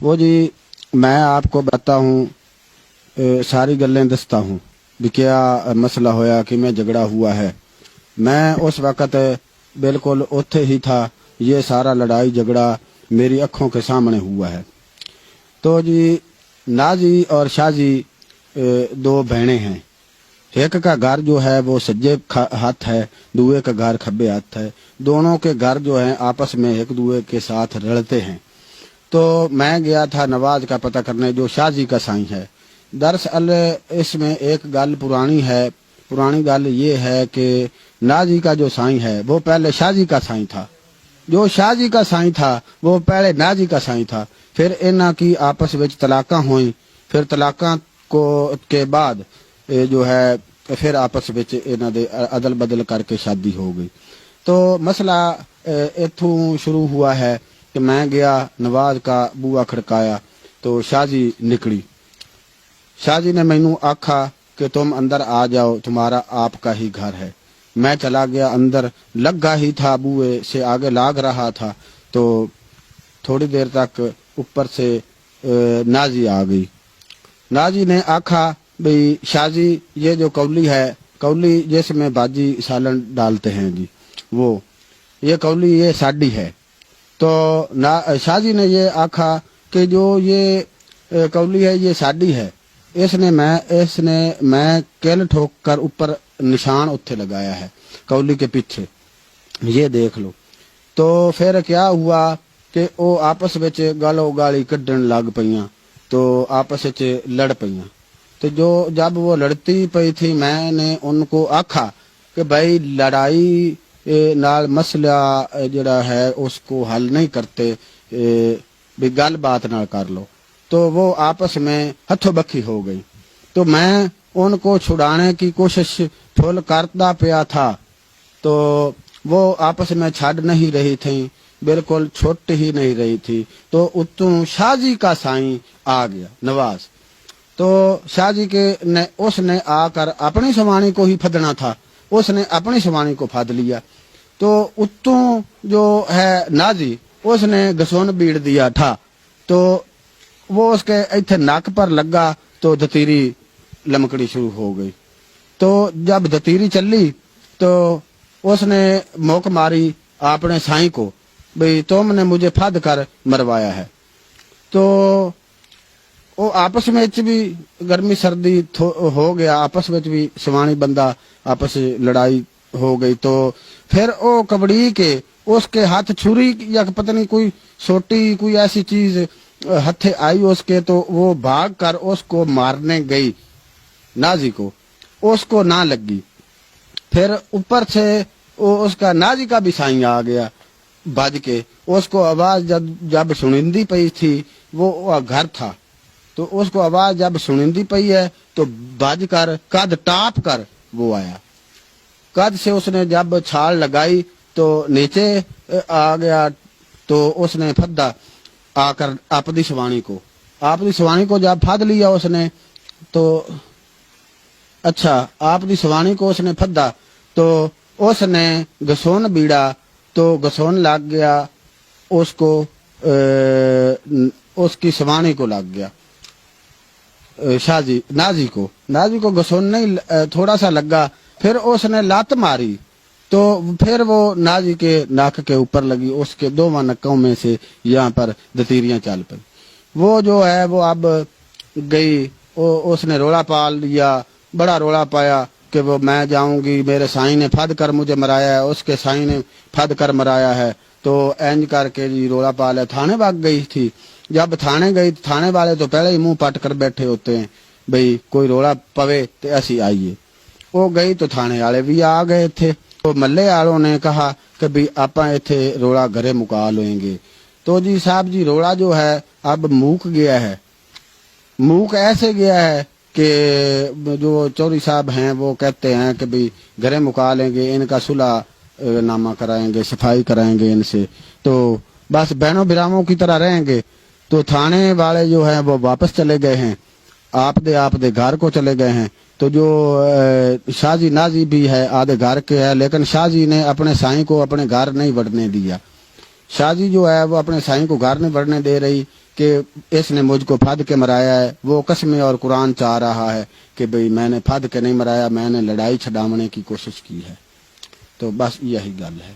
وہ جی میں آپ کو بتاتا ہوں، ساری گلیں دستا ہوں بھی کیا مسئلہ ہویا کہ میں جھگڑا ہوا ہے۔ میں اس وقت بالکل اوتھے ہی تھا، یہ سارا لڑائی جھگڑا میری آنکھوں کے سامنے ہوا ہے۔ تو جی نازی اور شازی دو بہنیں ہیں، ایک کا گھر جو ہے وہ سجے ہاتھ ہے، دوے کا گھر کھبے ہاتھ ہے۔ دونوں کے گھر جو ہیں آپس میں ایک دوے کے ساتھ رلتے ہیں۔ تو میں گیا تھا نواز کا پتہ کرنے جو شازی کا سائیں ہے۔ دراصل اس میں ایک گل پرانی ہے، پرانی گل یہ ہے کہ نازی کا جو سائیں ہے وہ پہلے شازی کا سائیں تھا، جو شازی کا سائیں تھا وہ پہلے نازی کا سائیں تھا۔ پھر انہاں کی آپس وچ طلاقاں ہوئیں، پھر طلاقاں کے بعد جو ہے پھر آپس وچ انہاں دے عدل بدل کر کے شادی ہو گئی۔ تو مسئلہ اتھوں شروع ہوا ہے کہ میں گیا نواز کا بوا کھڑکایا تو شازی نکلی۔ شازی نے مینوں آکھا کہ تم اندر آ جاؤ، تمہارا آپ کا ہی گھر ہے۔ میں چلا گیا اندر، لگا ہی تھا بوئے سے آگے لاگ رہا تھا تو تھوڑی دیر تک اوپر سے نازی آ گئی۔ نازی نے آکھا بھئی شازی یہ جو کولی ہے، کولی جس میں باجی سالن ڈالتے ہیں جی، وہ یہ کولی یہ ساڈی ہے۔ تو شازی نے یہ آکھا کہ جو یہ کولی ہے یہ ساڈی ہے، اس نے میں کل ٹھوک کر اوپر نشان اتھے لگایا ہے کولی کے پیچھے، یہ دیکھ لو۔ تو پھر کیا ہوا کہ وہ آپس وچ گالو گالی کڈن لگ پئیاں، تو آپس وچ لڑ پئیاں۔ تو جب وہ لڑتی پئی تھی میں نے ان کو آکھا کہ بھائی لڑائی نال مسئلہ جڑا ہے اس کو حل نہیں کرتے، بھی گل بات نہ کر لو۔ تو وہ آپس میں ہتھوں بکھی ہو گئی۔ تو میں ان کو چھڑانے کی کوشش پھل کرتا پیا تھا تو وہ آپس میں چھڑ نہیں رہی تھیں، بالکل چھوٹ ہی نہیں رہی تھی۔ تو اتوں شازی کا سائیں آ گیا نواز، تو شازی کے اس نے آ کر اپنی سوانی کو ہی پھدنا تھا، اس نے اپنی سوانی کو پھد لیا۔ تو اتوں جو ہے نازی اس نے گسون بیڑ دیا تھا، تو وہ اس کے ایتھے ناک پر لگا تو دتیری لمکڑی شروع ہو گئی۔ تو جب دتیری چلی تو اس نے موک ماری اپنے سائیں کو، بھئی تم نے مجھے پھد کر مروایا ہے۔ تو وہ آپس میں بھی گرمی سردی ہو گیا، آپس میں بھی سوانی بندہ آپس لڑائی ہو گئی۔ تو پھر وہ کبڑی کے اس کے ہاتھ چھری یا پتہ نہیں کوئی سوٹی کوئی ایسی چیز ہتھے آئی اس کے، تو وہ بھاگ کر اس کو مارنے گئی نازی کو، اس کو نہ لگی۔ پھر اوپر سے اس کا نازی کا بھی سائیں آ گیا بج کے، اس کو آواز جب سنندی پئی تھی، وہ گھر تھا، تو اس کو آواز جب سنندی پئی ہے تو بج کر قد ٹاپ کر وہ آیا۔ قد سے اس نے جب چھال لگائی تو نیچے آ گیا، تو اس نے پھدا آ کر اپنی سوانی کو جب پھد لیا اس نے، تو اچھا اپنی سوانی کو اس نے پھدا تو اس نے گسون بیڑا تو گسون لگ گیا اس کو، اس کی سوانی کو لگ گیا، نازی کو گسون نہیں تھوڑا سا لگا۔ پھر اس نے لات ماری تو پھر وہ نازی کے ناک کے اوپر لگی، اس کے دونوں نکوں میں سے یہاں پر دتیریاں چل پئی۔ وہ جو ہے وہ اب گئی، اس نے رولا پال لیا، بڑا رولا پایا کہ وہ میں جاؤں گی، میرے سائیں نے پھد کر مجھے مرایا ہے، اس کے سائیں نے پھد کر مرایا ہے۔ تو اینج کر کے جی رولا پالا، تھانے بھاگ گئی تھی۔ جب تھانے گئی، تھانے والے تو پہلے ہی منہ پٹ کر بیٹھے ہوتے ہیں، بھئی کوئی رولا پوے تو اسی آئیے۔ وہ گئی تو تھانے والے بھی آ گئے تھے، تو محلے والوں نے کہا کہ بھی آپاں ایتھے رولا گھرے مکا لیں گے۔ تو جی صاحب جی رولا جو ہے اب موک گیا ہے، موک ایسے گیا ہے کہ جو چوری صاحب ہیں وہ کہتے ہیں کہ بھی گھرے مکا لیں گے، ان کا صلح نامہ کرائیں گے، صفائی کرائیں گے ان سے، تو بس بہنوں براہموں کی طرح رہیں گے۔ تو تھانے والے جو ہیں وہ واپس چلے گئے ہیں، آپ دے گھر کو چلے گئے ہیں۔ تو جو شازی نازی بھی ہے آدھے گھر کے ہے، لیکن شازی نے اپنے سائیں کو اپنے گھر نہیں بڑھنے دیا۔ شازی جو ہے وہ اپنے سائیں کو گھر نہیں بڑھنے دے رہی، کہ اس نے مجھ کو پھد کے مرایا ہے، وہ قسمیں اور قرآن چاہ رہا ہے کہ بھئی میں نے پھد کے نہیں مرایا، میں نے لڑائی چھڈاونے کی کوشش کی ہے. تو بس یہی گل ہے.